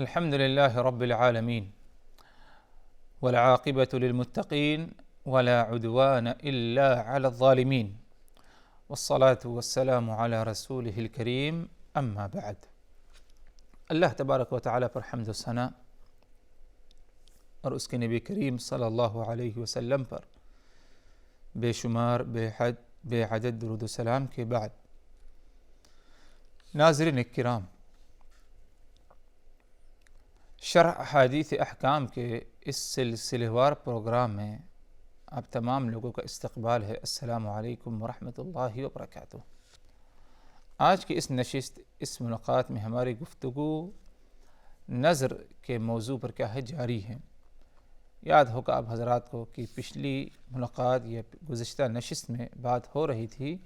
الحمد لله رب العالمين والعاقبة للمتقين ولا عدوان إلا على الظالمين والصلاة والسلام على رسوله الكريم اما بعد۔ اللہ تبارک و تعالیٰ پر حمد و ثنا اور اس کے نبی کریم صلی اللہ علیہ وسلم پر بے شمار بے عدد درود و سلام کے بعد، ناظرین کرام، شرح احادیث احکام کے اس سلسلہ وار پروگرام میں آپ تمام لوگوں کا استقبال ہے۔ السلام علیکم ورحمۃ اللہ وبرکاتہ۔ آج کی اس نشست، اس ملاقات میں ہماری گفتگو نظر کے موضوع پر کیا ہے جاری ہے۔ یاد ہوگا آپ حضرات کو کہ پچھلی ملاقات یا گزشتہ نشست میں بات ہو رہی تھی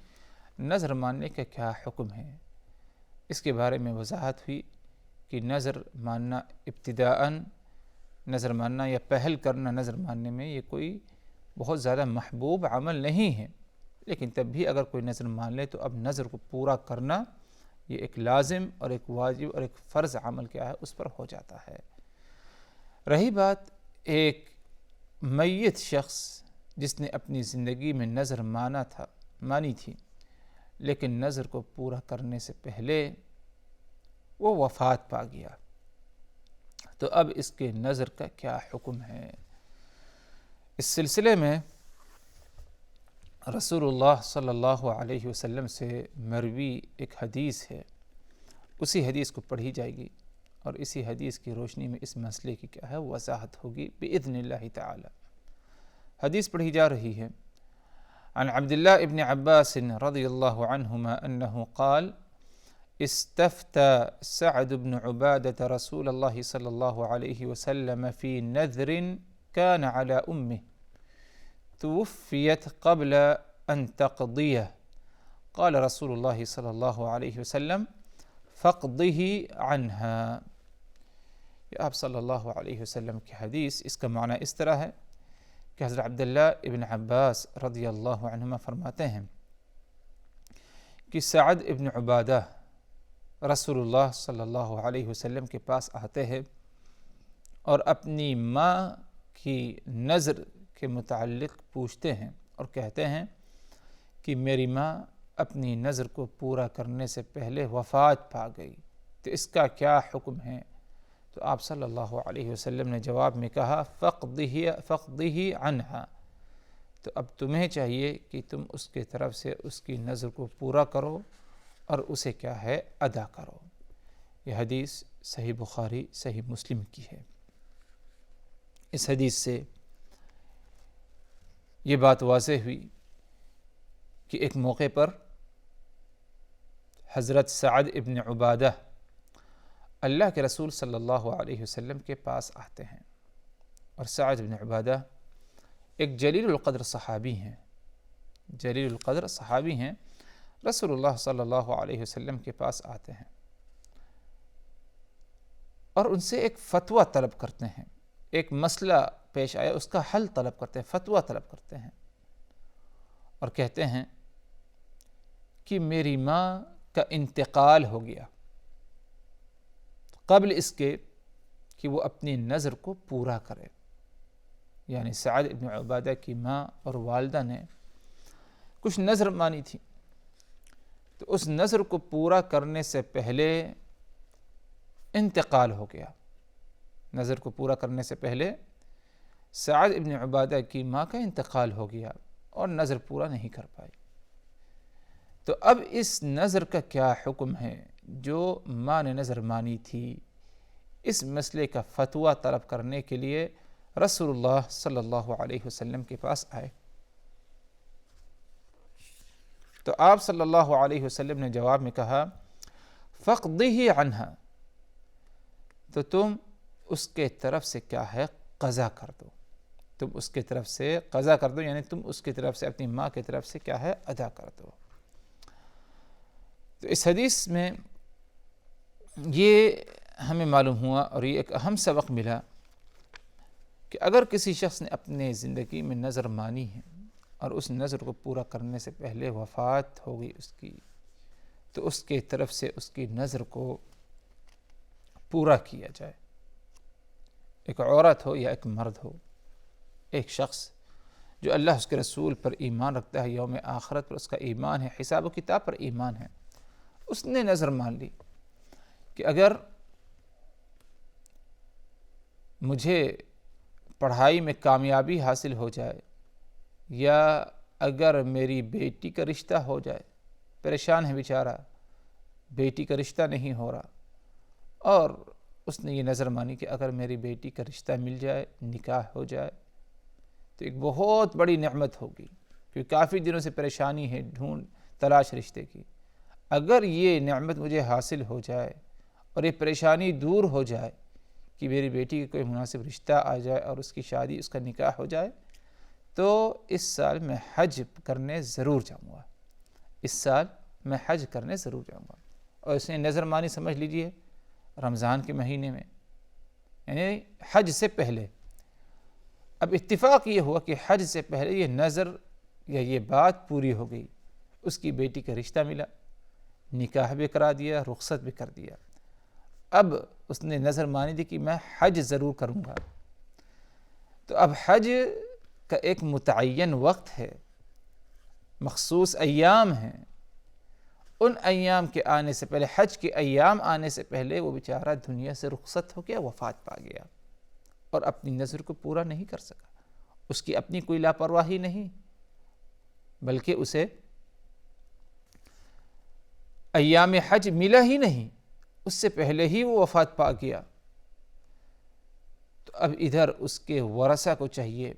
نظر ماننے کا کیا حکم ہے۔ اس کے بارے میں وضاحت ہوئی کہ نظر ماننا ابتداءً نظر ماننا یا پہل کرنا نظر ماننے میں یہ کوئی بہت زیادہ محبوب عمل نہیں ہے، لیکن تب بھی اگر کوئی نظر مان لے تو اب نظر کو پورا کرنا یہ ایک لازم اور ایک واجب اور ایک فرض عمل کیا ہے اس پر ہو جاتا ہے۔ رہی بات ایک میت شخص جس نے اپنی زندگی میں نظر مانی تھی لیکن نظر کو پورا کرنے سے پہلے وہ وفات پا گیا، تو اب اس کے نظر کا کیا حکم ہے۔ اس سلسلے میں رسول اللہ صلی اللہ علیہ وسلم سے مروی ایک حدیث ہے، اسی حدیث کو پڑھی جائے گی اور اسی حدیث کی روشنی میں اس مسئلے کی کیا ہے وضاحت ہوگی بإذن اللہ تعالی۔ حدیث پڑھی جا رہی ہے۔ عن عبداللہ ابن عباس رضی اللہ عنہما انہ قال استفتى سعد بن عبادة رسول الله صلى الله عليه وسلم في نذر كان على أمه توفيت قبل أن تقضيه، قال رسول الله صلى الله عليه وسلم فاقضه عنها۔ یہ آپ صلی اللہ علیہ وسلم کی حدیث، اس کا معنی اس طرح ہے کہ حضرت عبداللہ ابن عباس رضی اللہ عنہما فرماتے ہیں کہ سعد ابن عبادہ رسول اللہ صلی اللہ علیہ وسلم کے پاس آتے ہیں اور اپنی ماں کی نظر کے متعلق پوچھتے ہیں اور کہتے ہیں کہ میری ماں اپنی نظر کو پورا کرنے سے پہلے وفات پا گئی، تو اس کا کیا حکم ہے؟ تو آپ صلی اللہ علیہ وسلم نے جواب میں کہا فقضہ عنہا، تو اب تمہیں چاہیے کہ تم اس کے طرف سے اس کی نظر کو پورا کرو اور اسے کیا ہے ادا کرو۔ یہ حدیث صحیح بخاری صحیح مسلم کی ہے۔ اس حدیث سے یہ بات واضح ہوئی کہ ایک موقع پر حضرت سعد ابن عبادہ اللہ کے رسول صلی اللہ علیہ وسلم کے پاس آتے ہیں، اور سعد ابن عبادہ ایک جلیل القدر صحابی ہیں، رسول اللہ صلی اللہ علیہ وسلم کے پاس آتے ہیں اور ان سے ایک فتویٰ طلب کرتے ہیں، ایک مسئلہ پیش آیا اس کا حل طلب کرتے ہیں، فتویٰ طلب کرتے ہیں اور کہتے ہیں کہ میری ماں کا انتقال ہو گیا قبل اس کے کہ وہ اپنی نظر کو پورا کرے۔ یعنی سعد ابن عبادہ کی ماں اور والدہ نے کچھ نظر مانی تھی، تو اس نظر کو پورا کرنے سے پہلے انتقال ہو گیا۔ نظر کو پورا کرنے سے پہلے سعد ابن عبادہ کی ماں کا انتقال ہو گیا اور نظر پورا نہیں کر پائی، تو اب اس نظر کا کیا حکم ہے؟ جو ماں نے نظر مانی تھی، اس مسئلے کا فتویٰ طلب کرنے کے لیے رسول اللہ صلی اللہ علیہ وسلم کے پاس آئے، تو آپ صلی اللہ علیہ وسلم نے جواب میں کہا فقضہ عنہا، تو تم اس کے طرف سے کیا ہے قضا کر دو، تم اس کے طرف سے قضا کر دو، یعنی تم اس کی طرف سے اپنی ماں کی طرف سے کیا ہے ادا کر دو۔ تو اس حدیث میں یہ ہمیں معلوم ہوا اور یہ ایک اہم سبق ملا کہ اگر کسی شخص نے اپنے زندگی میں نظر مانی ہے اور اس نظر کو پورا کرنے سے پہلے وفات ہو گئی اس کی، تو اس کے طرف سے اس کی نظر کو پورا کیا جائے، ایک عورت ہو یا ایک مرد ہو، ایک شخص جو اللہ اس کے رسول پر ایمان رکھتا ہے، یوم آخرت پر اس کا ایمان ہے، حساب و کتاب پر ایمان ہے، اس نے نظر مان لی کہ اگر مجھے پڑھائی میں کامیابی حاصل ہو جائے یا اگر میری بیٹی کا رشتہ ہو جائے، پریشان ہے بیچارہ، بیٹی کا رشتہ نہیں ہو رہا، اور اس نے یہ نظر مانی کہ اگر میری بیٹی کا رشتہ مل جائے، نکاح ہو جائے تو ایک بہت بڑی نعمت ہوگی، کیونکہ کافی دنوں سے پریشانی ہے ڈھونڈ تلاش رشتے کی، اگر یہ نعمت مجھے حاصل ہو جائے اور یہ پریشانی دور ہو جائے کہ میری بیٹی کا کوئی مناسب رشتہ آ جائے اور اس کی شادی، اس کا نکاح ہو جائے، تو اس سال میں حج کرنے ضرور جاؤں گا، اس سال میں حج کرنے ضرور جاؤں گا۔ اور اس نے نظر مانی، سمجھ لیجئے، رمضان کے مہینے میں، یعنی حج سے پہلے۔ اب اتفاق یہ ہوا کہ حج سے پہلے یہ نظر یا یہ بات پوری ہو گئی، اس کی بیٹی کا رشتہ ملا، نکاح بھی کرا دیا، رخصت بھی کر دیا۔ اب اس نے نظر مانی تھی کہ میں حج ضرور کروں گا، تو اب حج کا ایک متعین وقت ہے، مخصوص ایام ہیں، ان ایام کے آنے سے پہلے، حج کے ایام آنے سے پہلے وہ بیچارہ دنیا سے رخصت ہو گیا، وفات پا گیا، اور اپنی نظر کو پورا نہیں کر سکا۔ اس کی اپنی کوئی لاپرواہی نہیں، بلکہ اسے ایام حج ملا ہی نہیں، اس سے پہلے ہی وہ وفات پا گیا۔ تو اب ادھر اس کے ورثہ کو چاہیے،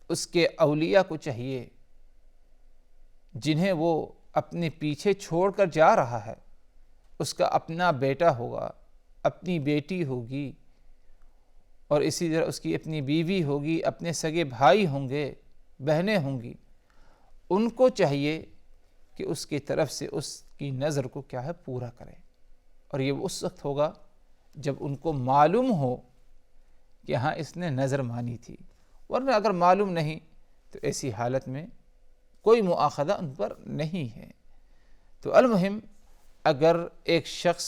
اس کے اولیاء کو چاہیے، جنہیں وہ اپنے پیچھے چھوڑ کر جا رہا ہے، اس کا اپنا بیٹا ہوگا، اپنی بیٹی ہوگی، اور اسی طرح اس کی اپنی بیوی ہوگی، اپنے سگے بھائی ہوں گے، بہنیں ہوں گی، ان کو چاہیے کہ اس کی طرف سے اس کی نظر کو کیا ہے، پورا کریں۔ اور یہ اس وقت ہوگا جب ان کو معلوم ہو کہ ہاں اس نے نظر مانی تھی، ورنہ اگر معلوم نہیں تو ایسی حالت میں کوئی مؤاخذہ ان پر نہیں ہے۔ تو المہم، اگر ایک شخص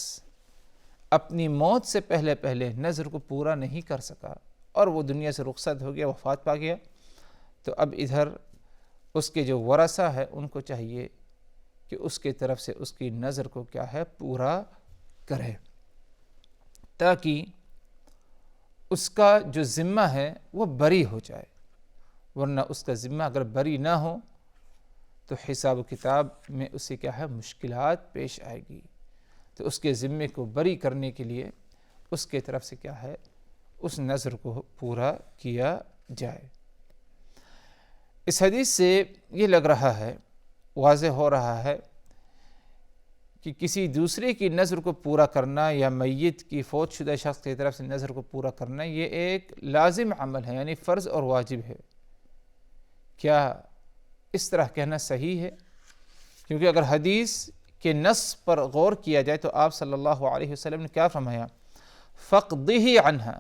اپنی موت سے پہلے نظر کو پورا نہیں کر سکا اور وہ دنیا سے رخصت ہو گیا، وفات پا گیا، تو اب ادھر اس کے جو ورثہ ہے ان کو چاہیے کہ اس کی طرف سے اس کی نظر کو کیا ہے، پورا کرے، تاکہ اس کا جو ذمہ ہے وہ بری ہو جائے، ورنہ اس کا ذمہ اگر بری نہ ہو تو حساب و کتاب میں اسے کیا ہے، مشکلات پیش آئے گی۔ تو اس کے ذمے کو بری کرنے کے لیے اس کے طرف سے کیا ہے، اس نظر کو پورا کیا جائے۔ اس حدیث سے یہ لگ رہا ہے، واضح ہو رہا ہے کہ کسی دوسرے کی نظر کو پورا کرنا یا میت کی فوت شدہ شخص کی طرف سے نظر کو پورا کرنا، یہ ایک لازم عمل ہے، یعنی فرض اور واجب ہے۔ کیا اس طرح کہنا صحیح ہے؟ کیونکہ اگر حدیث کے نص پر غور کیا جائے تو آپ صلی اللہ علیہ وسلم نے کیا فرمایا، فَقْضِهِ عَنْهَا،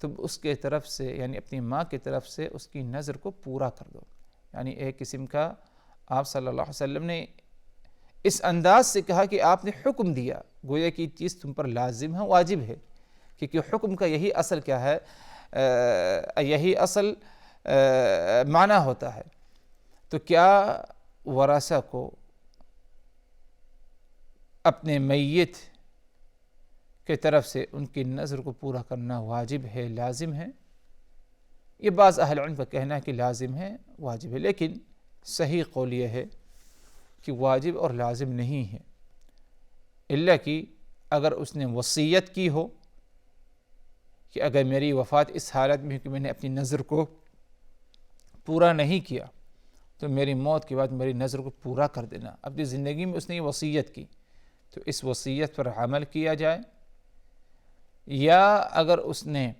تو اس کے طرف سے، یعنی اپنی ماں کی طرف سے اس کی نظر کو پورا کر دو۔ یعنی ایک قسم کا آپ صلی اللہ علیہ وسلم نے اس انداز سے کہا کہ آپ نے حکم دیا، گویا کہ چیز تم پر لازم ہے، واجب ہے، کیونکہ حکم کا یہی اصل کیا ہے، یہی اصل معنی ہوتا ہے۔ تو کیا ورثہ کو اپنے میت کی طرف سے ان کی نظر کو پورا کرنا واجب ہے، لازم ہے؟ یہ بعض اہل علم کا کہنا ہے کہ لازم ہے، واجب ہے، لیکن صحیح قول یہ ہے کہ واجب اور لازم نہیں ہے، الا کہ اگر اس نے وصیت کی ہو کہ اگر میری وفات اس حالت میں کہ میں نے اپنی نظر کو پورا نہیں کیا تو میری موت کے بعد میری نظر کو پورا کر دینا، اپنی زندگی میں اس نے یہ وصیت کی تو اس وصیت پر عمل کیا جائے۔ یا اگر اس نے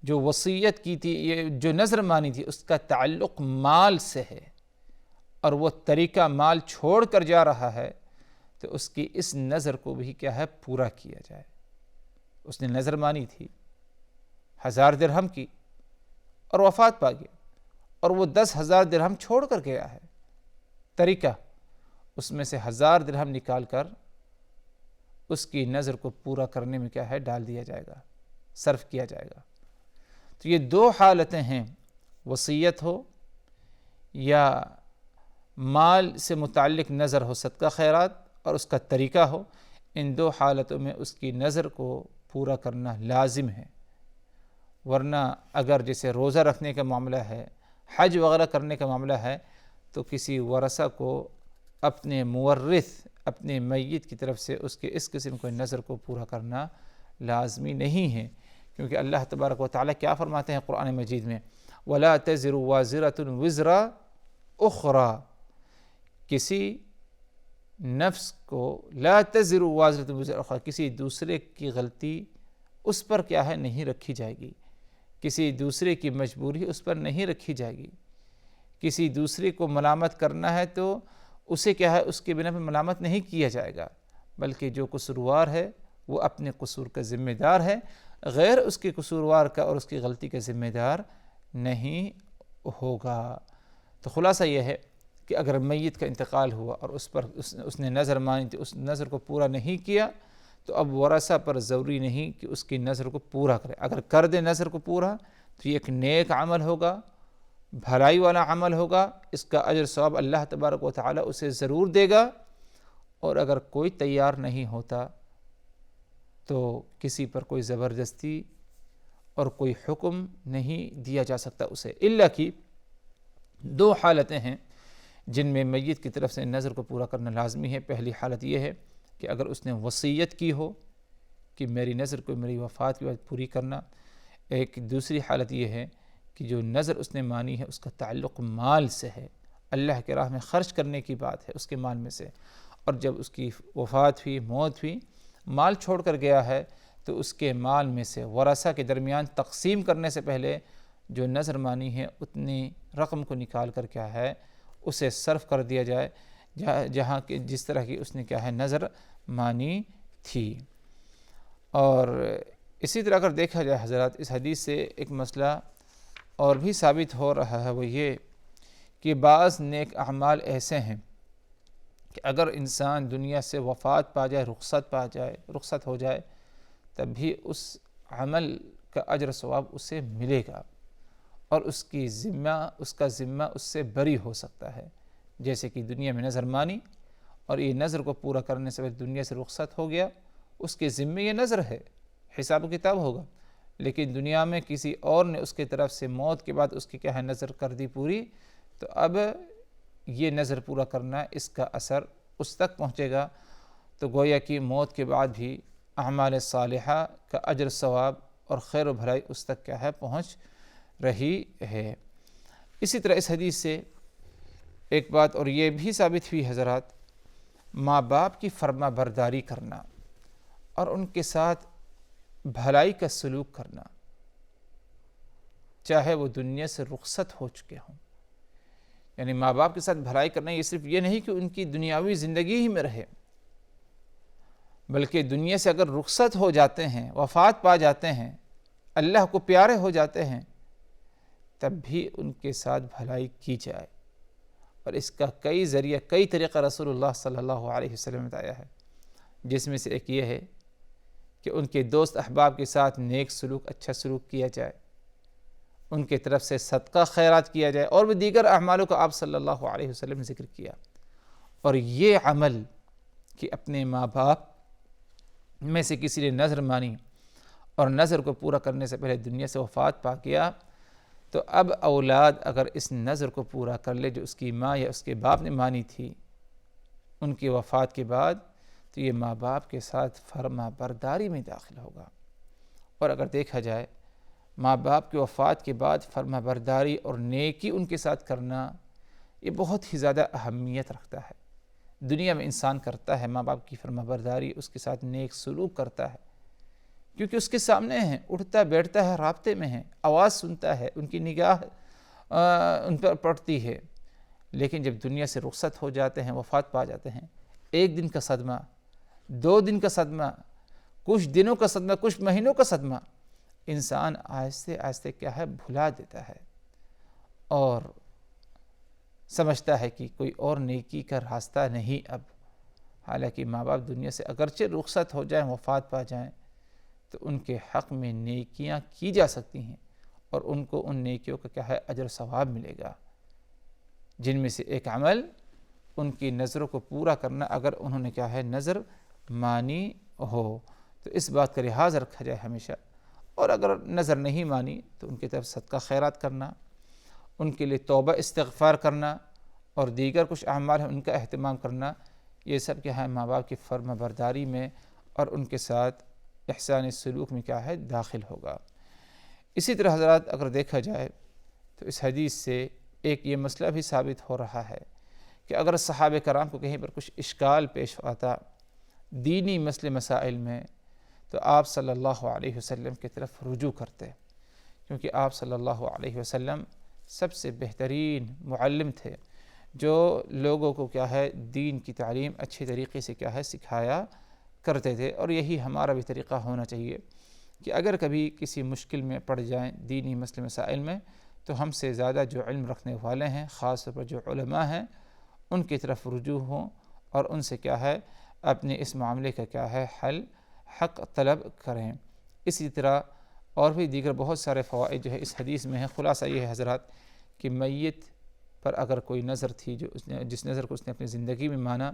جو وصیت کی تھی، یہ جو نظر مانی تھی، اس کا تعلق مال سے ہے اور وہ طریقہ مال چھوڑ کر جا رہا ہے، تو اس کی اس نظر کو بھی کیا ہے، پورا کیا جائے۔ اس نے نظر مانی تھی 1000 درہم کی اور وفات پا گیا، اور وہ 10,000 درہم چھوڑ کر گیا ہے، طریقہ اس میں سے 1000 درہم نکال کر اس کی نظر کو پورا کرنے میں کیا ہے، ڈال دیا جائے گا، صرف کیا جائے گا۔ تو یہ دو حالتیں ہیں، وصیت ہو یا مال سے متعلق نظر ہو، صدقہ خیرات اور اس کا طریقہ ہو، ان دو حالتوں میں اس کی نظر کو پورا کرنا لازم ہے۔ ورنہ اگر جیسے روزہ رکھنے کا معاملہ ہے، حج وغیرہ کرنے کا معاملہ ہے، تو کسی ورثہ کو اپنے مورث، اپنے میت کی طرف سے اس کے اس قسم کو نظر کو پورا کرنا لازمی نہیں ہے، کیونکہ اللہ تبارک و تعالیٰ کیا فرماتے ہیں قرآن مجید میں، وَلَا تَزِرُ وَازِرَةٌ وِزْرَ اُخْرَى، کسی نفس کو لا تزر وازرۃ وزر اخرى، کسی دوسرے کی غلطی اس پر کیا ہے نہیں رکھی جائے گی، کسی دوسرے کی مجبوری اس پر نہیں رکھی جائے گی، کسی دوسرے کو ملامت کرنا ہے تو اسے کیا ہے اس کے بنا پہ ملامت نہیں کیا جائے گا، بلکہ جو قصوروار ہے وہ اپنے قصور کا ذمہ دار ہے، غیر اس کے قصوروار کا اور اس کی غلطی کا ذمہ دار نہیں ہوگا۔ تو خلاصہ یہ ہے کہ اگر میت کا انتقال ہوا اور اس پر اس نے نظر مانی تو اس نظر کو پورا نہیں کیا، تو اب ورثہ پر ضروری نہیں کہ اس کی نظر کو پورا کرے، اگر کر دے نظر کو پورا تو یہ ایک نیک عمل ہوگا، بھلائی والا عمل ہوگا، اس کا اجر ثواب اللہ تبارک و تعالیٰ اسے ضرور دے گا۔ اور اگر کوئی تیار نہیں ہوتا تو کسی پر کوئی زبردستی اور کوئی حکم نہیں دیا جا سکتا اسے، الا کہ دو حالتیں ہیں جن میں میت کی طرف سے نظر کو پورا کرنا لازمی ہے۔ پہلی حالت یہ ہے کہ اگر اس نے وصیت کی ہو کہ میری نظر کو میری وفات کے بعد پوری کرنا، ایک دوسری حالت یہ ہے کہ جو نظر اس نے مانی ہے اس کا تعلق مال سے ہے، اللہ کے راہ میں خرچ کرنے کی بات ہے اس کے مال میں سے، اور جب اس کی وفات ہوئی، موت ہوئی، مال چھوڑ کر گیا ہے تو اس کے مال میں سے ورثہ کے درمیان تقسیم کرنے سے پہلے جو نظر مانی ہے اتنی رقم کو نکال کر کیا ہے اسے صرف کر دیا جائے جہاں کہ جس طرح کی اس نے کیا ہے نظر مانی تھی۔ اور اسی طرح اگر دیکھا جائے حضرات، اس حدیث سے ایک مسئلہ اور بھی ثابت ہو رہا ہے، وہ یہ کہ بعض نیک اعمال ایسے ہیں کہ اگر انسان دنیا سے وفات پا جائے، رخصت ہو جائے، تب بھی اس عمل کا اجر ثواب اسے ملے گا اور اس کا ذمہ اس سے بری ہو سکتا ہے۔ جیسے کہ دنیا میں نظر مانی اور یہ نظر کو پورا کرنے سے پہلے دنیا سے رخصت ہو گیا، اس کے ذمے یہ نظر ہے، حساب و کتاب ہوگا، لیکن دنیا میں کسی اور نے اس کی طرف سے موت کے بعد اس کی کیا ہے نظر کر دی پوری، تو اب یہ نظر پورا کرنا اس کا اثر اس تک پہنچے گا، تو گویا کہ موت کے بعد بھی اعمال صالحہ کا اجر ثواب اور خیر و بھلائی اس تک کیا ہے پہنچ رہی ہے۔ اسی طرح اس حدیث سے ایک بات اور یہ بھی ثابت ہوئی حضرات، ماں باپ کی فرما برداری کرنا اور ان کے ساتھ بھلائی کا سلوک کرنا، چاہے وہ دنیا سے رخصت ہو چکے ہوں۔ یعنی ماں باپ کے ساتھ بھلائی کرنا یہ صرف یہ نہیں کہ ان کی دنیاوی زندگی ہی میں رہے، بلکہ دنیا سے اگر رخصت ہو جاتے ہیں، وفات پا جاتے ہیں، اللہ کو پیارے ہو جاتے ہیں، تب بھی ان کے ساتھ بھلائی کی جائے۔ اور اس کا کئی ذریعہ، کئی طریقہ رسول اللہ صلی اللہ علیہ وسلم نے بتایا ہے، جس میں سے ایک یہ ہے کہ ان کے دوست احباب کے ساتھ نیک سلوک، اچھا سلوک کیا جائے، ان کے طرف سے صدقہ خیرات کیا جائے، اور بھی دیگر اعمالوں کا آپ صلی اللہ علیہ وسلم نے ذکر کیا۔ اور یہ عمل کہ اپنے ماں باپ میں سے کسی نے نظر مانی اور نظر کو پورا کرنے سے پہلے دنیا سے وفات پا گیا، تو اب اولاد اگر اس نظر کو پورا کر لے جو اس کی ماں یا اس کے باپ نے مانی تھی ان کی وفات کے بعد، تو یہ ماں باپ کے ساتھ فرما برداری میں داخل ہوگا۔ اور اگر دیکھا جائے ماں باپ کی وفات کے بعد فرما برداری اور نیکی ان کے ساتھ کرنا یہ بہت ہی زیادہ اہمیت رکھتا ہے۔ دنیا میں انسان کرتا ہے ماں باپ کی فرما برداری، اس کے ساتھ نیک سلوک کرتا ہے، کیونکہ اس کے سامنے ہیں، اٹھتا بیٹھتا ہے، رابطے میں ہے، آواز سنتا ہے، ان کی نگاہ ان پر پڑتی ہے۔ لیکن جب دنیا سے رخصت ہو جاتے ہیں، وفات پا جاتے ہیں، ایک دن کا صدمہ، 2 دن کا صدمہ، کچھ دنوں کا صدمہ، کچھ مہینوں کا صدمہ، انسان آہستہ آہستہ کیا ہے بھلا دیتا ہے اور سمجھتا ہے کہ کوئی اور نیکی کا راستہ نہیں اب۔ حالانکہ ماں باپ دنیا سے اگرچہ رخصت ہو جائیں، وفات پا جائیں، تو ان کے حق میں نیکیاں کی جا سکتی ہیں اور ان کو ان نیکیوں کا کیا ہے اجر و ثواب ملے گا، جن میں سے ایک عمل ان کی نظروں کو پورا کرنا، اگر انہوں نے کیا ہے نظر مانی ہو تو اس بات کا لحاظ رکھا جائے ہمیشہ، اور اگر نظر نہیں مانی تو ان کی طرف صدقہ خیرات کرنا، ان کے لیے توبہ استغفار کرنا، اور دیگر کچھ اعمال ہیں ان کا اہتمام کرنا، یہ سب کیا ہے ماں باپ کی فرما برداری میں اور ان کے ساتھ احسان سلوک میں کیا ہے داخل ہوگا۔ اسی طرح حضرات اگر دیکھا جائے تو اس حدیث سے ایک یہ مسئلہ بھی ثابت ہو رہا ہے کہ اگر صحابہ کرام کو کہیں پر کچھ اشکال پیش آتا دینی مسئلے مسائل میں تو آپ صلی اللہ علیہ وسلم کی طرف رجوع کرتے، کیونکہ آپ صلی اللہ علیہ وسلم سب سے بہترین معلم تھے جو لوگوں کو کیا ہے دین کی تعلیم اچھی طریقے سے کیا ہے سکھایا کرتے تھے، اور یہی ہمارا بھی طریقہ ہونا چاہیے کہ اگر کبھی کسی مشکل میں پڑ جائیں دینی مسئلے مسائل میں تو ہم سے زیادہ جو علم رکھنے والے ہیں، خاص طور پر جو علماء ہیں، ان کی طرف رجوع ہوں اور ان سے کیا ہے اپنے اس معاملے کا کیا ہے حق طلب کریں۔ اسی طرح اور بھی دیگر بہت سارے فوائد جو ہے اس حدیث میں ہیں۔ خلاصہ یہ ہے حضرات کہ میت پر اگر کوئی نظر تھی جس نظر کو اس نے اپنی زندگی میں مانا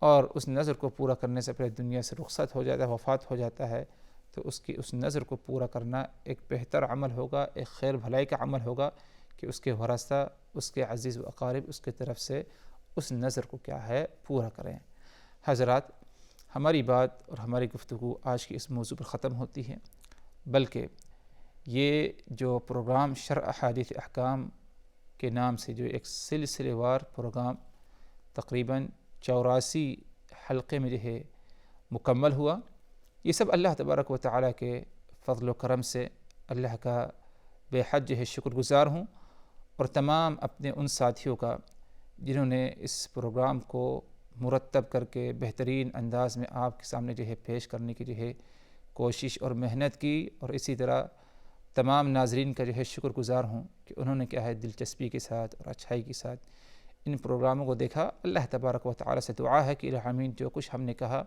اور اس نظر کو پورا کرنے سے پہلے دنیا سے رخصت ہو جاتا ہے، وفات ہو جاتا ہے، تو اس نظر کو پورا کرنا ایک بہتر عمل ہوگا، ایک خیر بھلائی کا عمل ہوگا کہ اس کے ورثہ، اس کے عزیز و اقارب اس کی طرف سے اس نظر کو کیا ہے پورا کریں۔ حضرات ہماری بات اور ہماری گفتگو آج کی اس موضوع پر ختم ہوتی ہے، بلکہ یہ جو پروگرام شرح احادیث احکام کے نام سے جو ایک سلسلے وار پروگرام تقریباً 84 حلقے میں جو ہے مکمل ہوا، یہ سب اللہ تبارک و تعالیٰ کے فضل و کرم سے اللہ کا بے حد جو ہے شکر گزار ہوں، اور تمام اپنے ان ساتھیوں کا جنہوں نے اس پروگرام کو مرتب کر کے بہترین انداز میں آپ کے سامنے جو ہے پیش کرنے کی جو ہے کوشش اور محنت کی، اور اسی طرح تمام ناظرین کا جو ہے شکر گزار ہوں کہ انہوں نے کیا ہے دلچسپی کے ساتھ اور اچھائی کے ساتھ ان پروگراموں کو دیکھا۔ اللہ تبارک و تعالیٰ سے دعا ہے کہ الہ آمین جو کچھ ہم نے کہا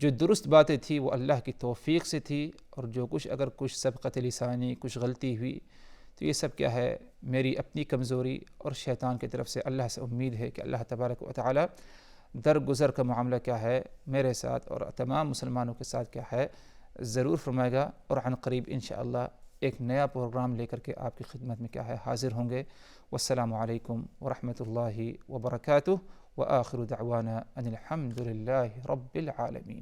جو درست باتیں تھی وہ اللہ کی توفیق سے تھی، اور جو کچھ اگر کچھ سبقت لسانی کچھ غلطی ہوئی تو یہ سب کیا ہے میری اپنی کمزوری اور شیطان کی طرف سے۔ اللہ سے امید ہے کہ اللہ تبارک و تعالیٰ درگزر کا معاملہ کیا ہے میرے ساتھ اور تمام مسلمانوں کے ساتھ کیا ہے ضرور فرمائے گا، اور عن قریب انشاءاللہ ایک نیا پروگرام لے کر کے آپ کی خدمت میں کیا ہے حاضر ہوں گے۔ والسلام علیکم ورحمۃ اللہ وبرکاتہ، وآخر دعوانا ان الحمد للہ رب العالمین۔